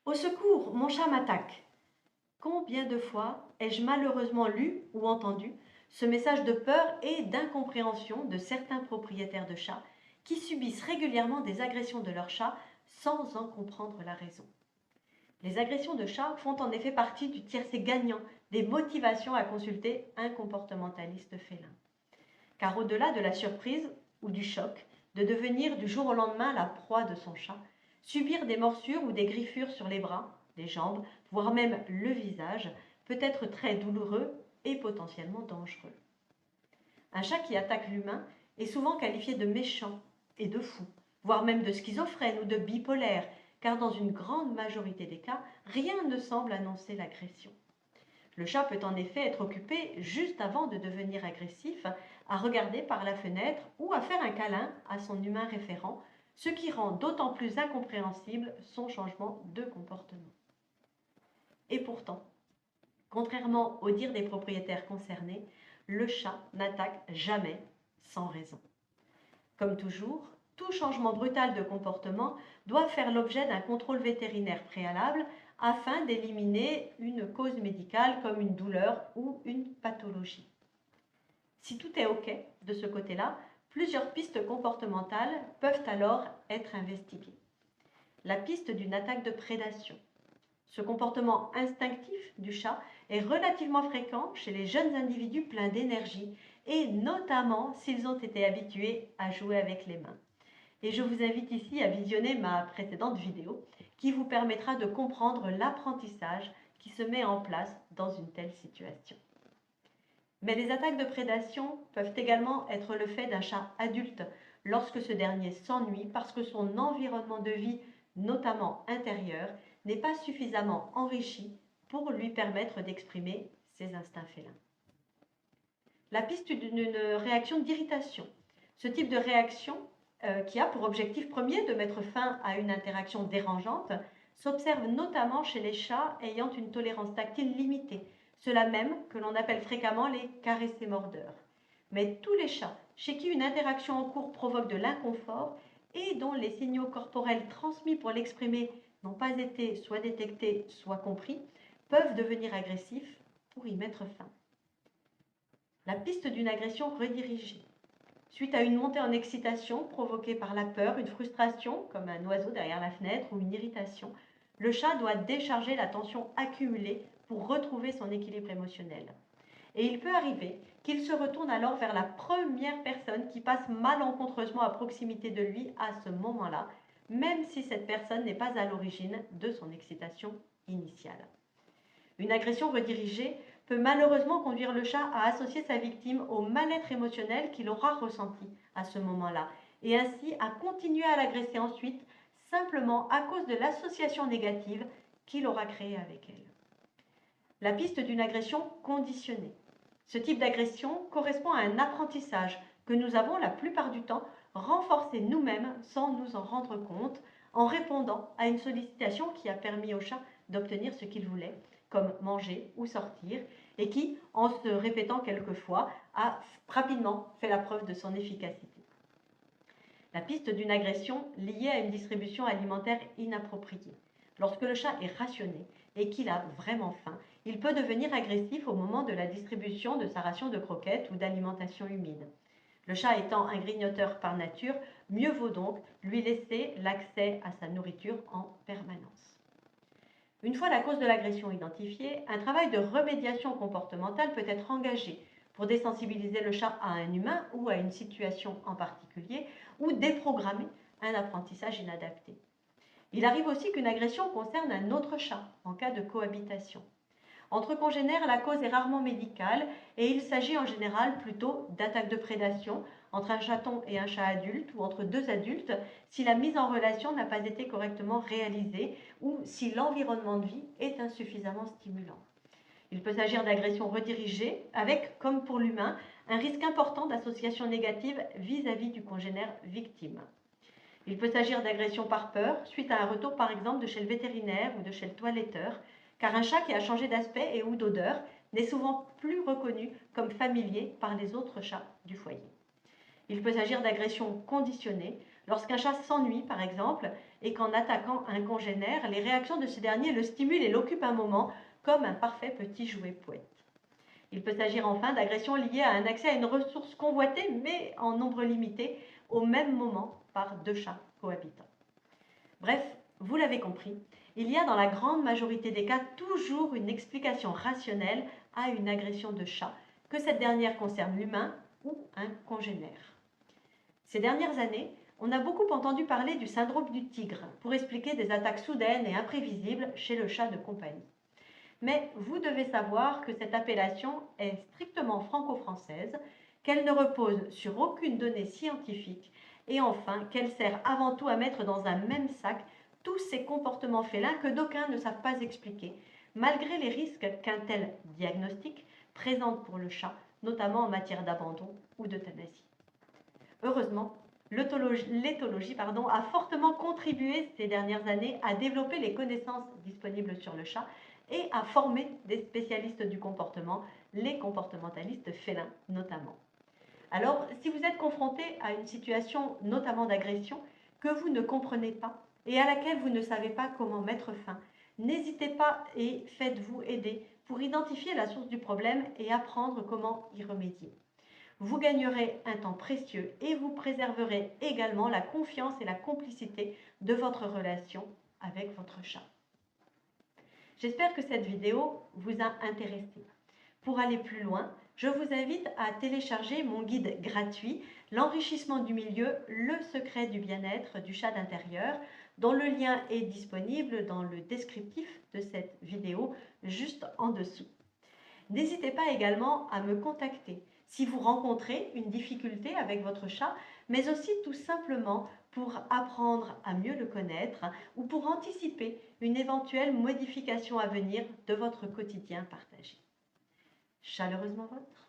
Au secours, mon chat m'attaque. Combien de fois ai-je malheureusement lu ou entendu ce message de peur et d'incompréhension de certains propriétaires de chats qui subissent régulièrement des agressions de leurs chats sans en comprendre la raison. Les agressions de chats font en effet partie du tiercé gagnant des motivations à consulter un comportementaliste félin. Car au-delà de la surprise ou du choc de devenir du jour au lendemain la proie de son chat, subir des morsures ou des griffures sur les bras, les jambes, voire même le visage, peut être très douloureux et potentiellement dangereux. Un chat qui attaque l'humain est souvent qualifié de méchant et de fou, voire même de schizophrène ou de bipolaire, car dans une grande majorité des cas, rien ne semble annoncer l'agression. Le chat peut en effet être occupé juste avant de devenir agressif, à regarder par la fenêtre ou à faire un câlin à son humain référent, ce qui rend d'autant plus incompréhensible son changement de comportement. Et pourtant, contrairement aux dires des propriétaires concernés, le chat n'attaque jamais sans raison. Comme toujours, tout changement brutal de comportement doit faire l'objet d'un contrôle vétérinaire préalable afin d'éliminer une cause médicale comme une douleur ou une pathologie. Si tout est OK de ce côté-là, plusieurs pistes comportementales peuvent alors être investiguées. La piste d'une attaque de prédation. Ce comportement instinctif du chat est relativement fréquent chez les jeunes individus pleins d'énergie et notamment s'ils ont été habitués à jouer avec les mains. Et je vous invite ici à visionner ma précédente vidéo qui vous permettra de comprendre l'apprentissage qui se met en place dans une telle situation. Mais les attaques de prédation peuvent également être le fait d'un chat adulte lorsque ce dernier s'ennuie parce que son environnement de vie, notamment intérieur, n'est pas suffisamment enrichi pour lui permettre d'exprimer ses instincts félins. La piste d'une réaction d'irritation. Ce type de réaction, qui a pour objectif premier de mettre fin à une interaction dérangeante, s'observe notamment chez les chats ayant une tolérance tactile limitée, ceux-là même que l'on appelle fréquemment les caressés-mordeurs. Mais tous les chats chez qui une interaction en cours provoque de l'inconfort et dont les signaux corporels transmis pour l'exprimer n'ont pas été soit détectés, soit compris, peuvent devenir agressifs pour y mettre fin. La piste d'une agression redirigée. Suite à une montée en excitation provoquée par la peur, une frustration, comme un oiseau derrière la fenêtre, ou une irritation, le chat doit décharger la tension accumulée pour retrouver son équilibre émotionnel. Et il peut arriver qu'il se retourne alors vers la première personne qui passe malencontreusement à proximité de lui à ce moment-là, même si cette personne n'est pas à l'origine de son excitation initiale. Une agression redirigée peut malheureusement conduire le chat à associer sa victime au mal-être émotionnel qu'il aura ressenti à ce moment-là, et ainsi à continuer à l'agresser ensuite, simplement à cause de l'association négative qu'il aura créée avec elle. La piste d'une agression conditionnée. Ce type d'agression correspond à un apprentissage que nous avons la plupart du temps renforcé nous-mêmes sans nous en rendre compte, en répondant à une sollicitation qui a permis au chat d'obtenir ce qu'il voulait, comme manger ou sortir, et qui, en se répétant quelquefois, a rapidement fait la preuve de son efficacité. La piste d'une agression liée à une distribution alimentaire inappropriée. Lorsque le chat est rationné et qu'il a vraiment faim, il peut devenir agressif au moment de la distribution de sa ration de croquettes ou d'alimentation humide. Le chat étant un grignoteur par nature, mieux vaut donc lui laisser l'accès à sa nourriture en permanence. Une fois la cause de l'agression identifiée, un travail de remédiation comportementale peut être engagé pour désensibiliser le chat à un humain ou à une situation en particulier, ou déprogrammer un apprentissage inadapté. Il arrive aussi qu'une agression concerne un autre chat en cas de cohabitation. Entre congénères, la cause est rarement médicale et il s'agit en général plutôt d'attaques de prédation entre un chaton et un chat adulte ou entre deux adultes si la mise en relation n'a pas été correctement réalisée ou si l'environnement de vie est insuffisamment stimulant. Il peut s'agir d'agressions redirigées avec, comme pour l'humain, un risque important d'association négative vis-à-vis du congénère victime. Il peut s'agir d'agressions par peur, suite à un retour par exemple de chez le vétérinaire ou de chez le toiletteur, car un chat qui a changé d'aspect et ou d'odeur n'est souvent plus reconnu comme familier par les autres chats du foyer. Il peut s'agir d'agressions conditionnées, lorsqu'un chat s'ennuie par exemple et qu'en attaquant un congénère, les réactions de ce dernier le stimulent et l'occupent un moment comme un parfait petit jouet poète. Il peut s'agir enfin d'agressions liées à un accès à une ressource convoitée mais en nombre limité au même moment par deux chats cohabitants. Bref, vous l'avez compris, il y a dans la grande majorité des cas toujours une explication rationnelle à une agression de chat, que cette dernière concerne l'humain ou un congénère. Ces dernières années, on a beaucoup entendu parler du syndrome du tigre pour expliquer des attaques soudaines et imprévisibles chez le chat de compagnie. Mais vous devez savoir que cette appellation est strictement franco-française, qu'elle ne repose sur aucune donnée scientifique et enfin qu'elle sert avant tout à mettre dans un même sac tous ces comportements félins que d'aucuns ne savent pas expliquer, malgré les risques qu'un tel diagnostic présente pour le chat, notamment en matière d'abandon ou d'euthanasie. Heureusement, l'éthologie a fortement contribué ces dernières années à développer les connaissances disponibles sur le chat et à former des spécialistes du comportement, les comportementalistes félins notamment. Alors, si vous êtes confronté à une situation notamment d'agression que vous ne comprenez pas et à laquelle vous ne savez pas comment mettre fin, n'hésitez pas et faites-vous aider pour identifier la source du problème et apprendre comment y remédier. Vous gagnerez un temps précieux et vous préserverez également la confiance et la complicité de votre relation avec votre chat. J'espère que cette vidéo vous a intéressé. Pour aller plus loin, je vous invite à télécharger mon guide gratuit « L'enrichissement du milieu, le secret du bien-être du chat d'intérieur » dont le lien est disponible dans le descriptif de cette vidéo juste en dessous. N'hésitez pas également à me contacter si vous rencontrez une difficulté avec votre chat, mais aussi tout simplement pour apprendre à mieux le connaître ou pour anticiper une éventuelle modification à venir de votre quotidien partagé. Chaleureusement votre